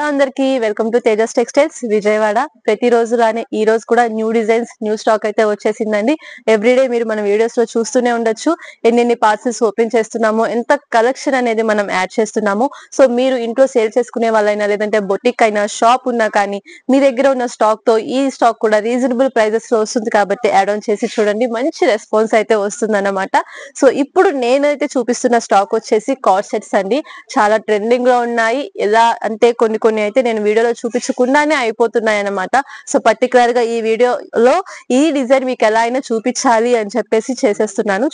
అందరికి welcome to Tejas textiles Vijayawada. ప్రతిరోజు లానే ఈ రోజు కూడా న్యూ డిజైన్స్ న్యూ స్టాక్ అయితే వచ్చేసిందండి. ఎవ్రీడే మీరు మన వీడియోస్ లో చూస్తూనే ఉండొచ్చు ఎన్ని పార్సల్స్ ఓపెన్ చేస్తున్నామో, ఎంత కలెక్షన్ అనేది మనం యాడ్ చేస్తున్నాము. సో మీరు ఇంట్లో సేల్ చేసుకునే వాళ్ళైనా, లేదంటే బొటిక్ అయినా, షాప్ ఉన్నా కానీ మీ దగ్గర ఉన్న స్టాక్ తో ఈ స్టాక్ కూడా రీజనబుల్ ప్రైజెస్ లో వస్తుంది కాబట్టి యాడ్ ఆన్ చేసి చూడండి, మంచి రెస్పాన్స్ అయితే వస్తుంది అన్నమాట. సో ఇప్పుడు నేనైతే చూపిస్తున్న స్టాక్ వచ్చేసి కార్డ్ సెట్స్ అండి. చాలా ట్రెండింగ్ లో ఉన్నాయి. ఎలా అంటే కొన్ని అయితే నేను వీడియోలో చూపించకుండానే అయిపోతున్నాయి అన్నమాట. సో పర్టికులర్ గా ఈ వీడియోలో ఈ డిజైన్ మీకు ఎలా అయినా చూపించాలి అని చెప్పేసి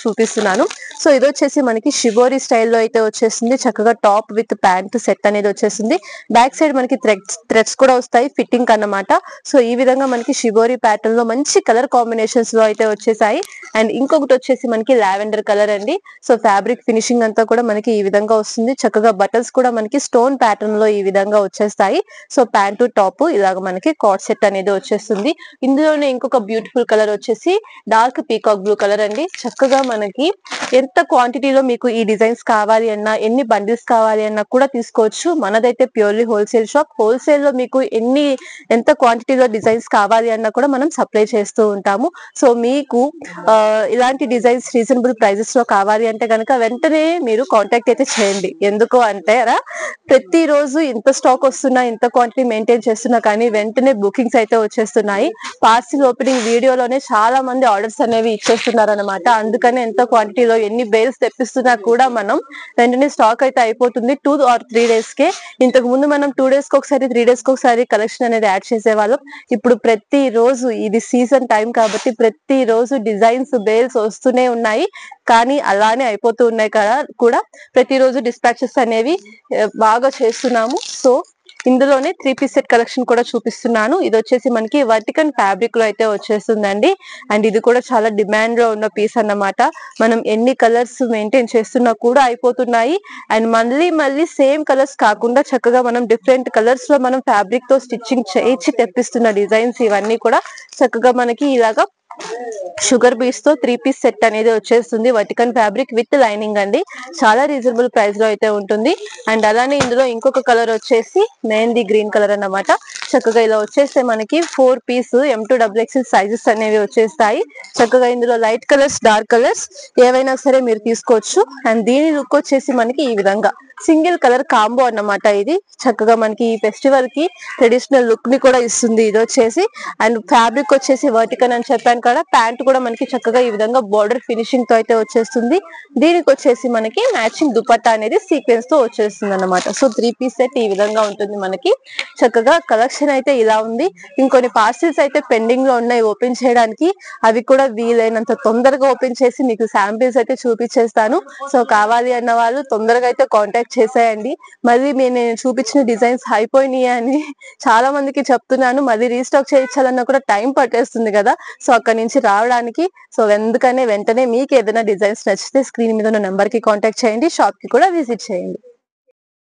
చూపిస్తున్నాను. సో ఇది వచ్చేసి మనకి షిబోరి స్టైల్లో అయితే వచ్చేసింది. చక్కగా టాప్ విత్ ప్యాంట్ సెట్ అనేది వచ్చేసింది. బ్యాక్ సైడ్ మనకి థ్రెడ్స్ కూడా వస్తాయి ఫిట్టింగ్ అన్నమాట. సో ఈ విధంగా మనకి షిబోరి ప్యాటర్న్ లో మంచి కలర్ కాంబినేషన్స్ లో అయితే వచ్చేసాయి. అండ్ ఇంకొకటి వచ్చేసి మనకి లావెండర్ కలర్ అండి. సో ఫ్యాబ్రిక్ ఫినిషింగ్ అంతా కూడా మనకి ఈ విధంగా వస్తుంది. చక్కగా బటన్స్ కూడా మనకి స్టోన్ ప్యాటర్న్ లో ఈ విధంగా వచ్చేస్తాయి. సో ప్యాంటు టాప్ ఇలాగ మనకి కార్డ్ సెట్ అనేది వచ్చేస్తుంది. ఇందులోనే ఇంకొక బ్యూటిఫుల్ కలర్ వచ్చేసి డార్క్ పీకాక్ బ్లూ కలర్ అండి. చక్కగా మనకి ఎంత క్వాంటిటీలో మీకు ఈ డిజైన్స్ కావాలి అన్నా, ఎన్ని బండిల్స్ కావాలి అన్నా కూడా తీసుకోవచ్చు. మనదైతే ప్యూర్లీ హోల్సేల్ షాప్. హోల్సేల్ లో మీకు ఎంత క్వాంటిటీలో డిజైన్స్ కావాలి అన్నా కూడా మనం సప్లై చేస్తూ ఉంటాము. సో మీకు ఇలాంటి డిజైన్స్ రీజనబుల్ ప్రైజెస్ లో కావాలి అంటే కనుక వెంటనే మీరు కాంటాక్ట్ అయితే చేయండి. ఎందుకు అంటే ప్రతిరోజు ఇంత స్టాక్ వస్తున్నా, ఇంత క్వాంటిటీ మెయింటైన్ చేస్తున్నా కానీ వెంటనే బుకింగ్స్ అయితే వచ్చేస్తున్నాయి. పార్సిల్ ఓపెనింగ్ వీడియోలోనే చాలా మంది ఆర్డర్స్ అనేవి ఇచ్చేస్తున్నారు అనమాట. అందుకని ఎంత క్వాంటిటీలో ఎన్ని బేల్స్ తెప్పిస్తున్నా కూడా మనం వెంటనే స్టాక్ అయితే అయిపోతుంది 2 or 3 days కే. ఇంతకు ముందు మనం 2 days కి ఒకసారి, 3 days కి ఒకసారి కలెక్షన్ అనేది యాడ్ చేసేవాళ్ళం. ఇప్పుడు ప్రతి రోజు ఇది సీజన్ టైం కాబట్టి ప్రతి రోజు డిజైన్స్ బేల్స్ వస్తూనే ఉన్నాయి. కానీ అలానే అయిపోతూ ఉన్నాయి కదా కూడా ప్రతిరోజు డిస్పాచెస్ అనేవి బాగా చేస్తున్నాము. సో ఇందులోనే 3 piece సెట్ కలెక్షన్ కూడా చూపిస్తున్నాను. ఇది వచ్చేసి మనకి వర్టికన్ ఫ్యాబ్రిక్ లో అయితే వచ్చేస్తుందండి. అండ్ ఇది కూడా చాలా డిమాండ్ లో ఉన్న పీస్ అన్నమాట. మనం ఎన్ని కలర్స్ మెయింటైన్ చేస్తున్నా కూడా అయిపోతున్నాయి. అండ్ మళ్ళీ సేమ్ కలర్స్ కాకుండా చక్కగా మనం డిఫరెంట్ కలర్స్ లో మనం ఫ్యాబ్రిక్ తో స్టిచ్చింగ్ చేయించి తెప్పిస్తున్న డిజైన్స్ ఇవన్నీ కూడా చక్కగా మనకి ఇలాగా షుగర్ బీడ్స్ తో 3 piece సెట్ అనేది వచ్చేస్తుంది. వర్టికన్ ఫ్యాబ్రిక్ విత్ లైనింగ్ అండి. చాలా రీజనబుల్ ప్రైస్ లో అయితే ఉంటుంది. అండ్ అలానే ఇందులో ఇంకొక కలర్ వచ్చేసి మెహందీ గ్రీన్ కలర్ అన్నమాట. చక్కగా ఇలా వచ్చేస్తే మనకి 4 piece M2XXL సైజెస్ అనేవి వచ్చేస్తాయి. చక్కగా ఇందులో లైట్ కలర్స్, డార్క్ కలర్స్ ఏవైనా సరే మీరు తీసుకోవచ్చు. అండ్ దీని లుక్ వచ్చేసి మనకి ఈ విధంగా సింగిల్ కలర్ కాంబో అన్నమాట. ఇది చక్కగా మనకి ఈ ఫెస్టివల్ కి ట్రెడిషనల్ లుక్ ని కూడా ఇస్తుంది ఇది వచ్చేసి. అండ్ ఫ్యాబ్రిక్ వచ్చేసి వర్టికన్ అని చెప్పాను కదా. ప్యాంట్ కూడా మనకి చక్కగా ఈ విధంగా బోర్డర్ ఫినిషింగ్ తో అయితే వచ్చేస్తుంది. దీనికి వచ్చేసి మనకి మ్యాచింగ్ దుపట్టా అనేది సీక్వెన్స్ తో వచ్చేస్తుంది అన్నమాట. సో 3 piece సెట్ ఈ విధంగా ఉంటుంది మనకి. చక్కగా కలెక్షన్ అయితే ఇలా ఉంది. ఇంకొన్ని పార్సిల్స్ అయితే పెండింగ్ లో ఉన్నాయి ఓపెన్ చేయడానికి. అవి కూడా వీలైనంత తొందరగా ఓపెన్ చేసి మీకు శాంపిల్స్ అయితే చూపించేస్తాను. సో కావాలి అన్న వాళ్ళు తొందరగా అయితే కాంటాక్ట్ చేసేయండి. మళ్ళీ నేను చూపించిన డిజైన్స్ అయిపోయినాయి అని చాలా మందికి చెప్తున్నాను. మళ్ళీ రీస్టాక్ చేయించాలన్నా కూడా టైం పట్టేస్తుంది కదా. సో అక్కడి నుంచి రావడానికి. సో వెంటనే మీకు ఏదైనా డిజైన్స్ నచ్చితే స్క్రీన్ మీద ఉన్న నెంబర్ కి కాంటాక్ట్ చేయండి. షాప్ కి కూడా విజిట్ చేయండి.